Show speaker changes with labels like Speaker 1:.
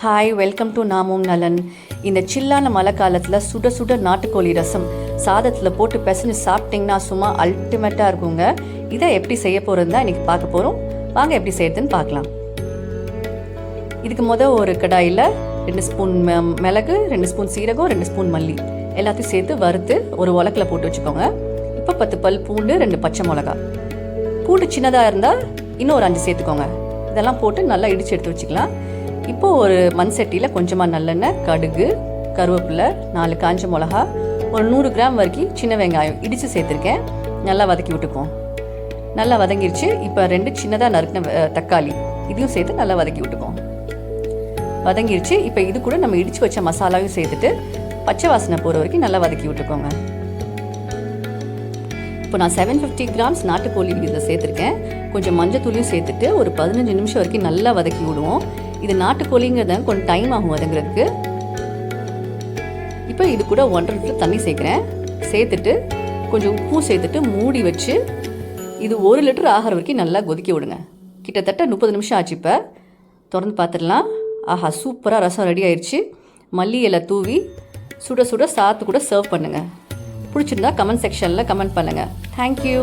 Speaker 1: Hi, welcome to நாமும் நலன். இந்த சில்லான மழை காலத்தில் சுட சுட நாட்டுக்கோழி ரசம் சாதத்தில் போட்டு பிசைஞ்சு சாப்பிட்டிங்கன்னா சும்மா அல்டிமேட்டாக இருக்குங்க. இதை எப்படி செய்ய போகிறது தான் இன்றைக்கி பார்க்க போகிறோம். வாங்க எப்படி செய்யறதுன்னு பார்க்கலாம். இதுக்கு ஒரு கடாயில் 2 ஸ்பூன் மிளகு, 2 ஸ்பூன் சீரகம், 2 ஸ்பூன் மல்லி எல்லாத்தையும் சேர்த்து வறுத்து ஒரு உலக்கில் போட்டு வச்சுக்கோங்க. இப்போ 10 பல் பூண்டு, 2 பச்சை மிளகா. பூண்டு சின்னதாக இருந்தால் இன்னும் ஒரு 5 சேர்த்துக்கோங்க. இதெல்லாம் போட்டு நல்லா இடித்து எடுத்து வச்சுக்கலாம். இப்போது ஒரு மண் சட்டியில் கொஞ்சமாக நல்லெண்ணெய், கடுகு, கருவேப்பிலை, 4 காஞ்ச மிளகா, ஒரு 100 கிராம் வரைக்கும் சின்ன வெங்காயம் இடித்து சேர்த்துருக்கேன். நல்லா வதக்கி விட்டுக்குவோம். நல்லா வதங்கிருச்சு. இப்போ 2 சின்னதாக நறுக்கின தக்காளி இதையும் சேர்த்து நல்லா வதக்கி விட்டுக்குவோம். வதங்கிருச்சு. இப்போ இது கூட நம்ம இடித்து வச்ச மசாலாவையும் சேர்த்துட்டு பச்சை வாசனை போகிற வரைக்கும் நல்லா வதக்கி விட்டுக்கோங்க. இப்போ நான் 750 கிராம்ஸ் நாட்டுக்கோழி இதை சேர்த்துருக்கேன். கொஞ்சம் மஞ்சத்தூளையும் சேர்த்துட்டு ஒரு 15 நிமிஷம் வரைக்கும் நல்லா வதக்கி விடுவோம். இது நாட்டுக்கோழிங்கிறத கொஞ்சம் டைம் ஆகும் வதங்குறதுக்கு. இப்போ இது கூட 1.5 லிட்டர் தண்ணி சேர்க்குறேன். சேர்த்துட்டு கொஞ்சம் உப்பும் சேர்த்துட்டு மூடி வச்சு இது 1 லிட்டர் ஆகிற வரைக்கும் நல்லா கொதிக்க விடுங்க. கிட்டத்தட்ட 30 நிமிஷம் ஆச்சு. இப்போ திறந்து பார்த்துடலாம். ஆஹா, சூப்பராக ரசம் ரெடி ஆயிடுச்சு. மல்லி இலை தூவி சுட சுட சாத்து கூட சர்வ் பண்ணுங்கள். பிடிச்சிருந்தா கமெண்ட் செக்ஷனில் கமெண்ட் பண்ணுங்கள். தேங்க்யூ.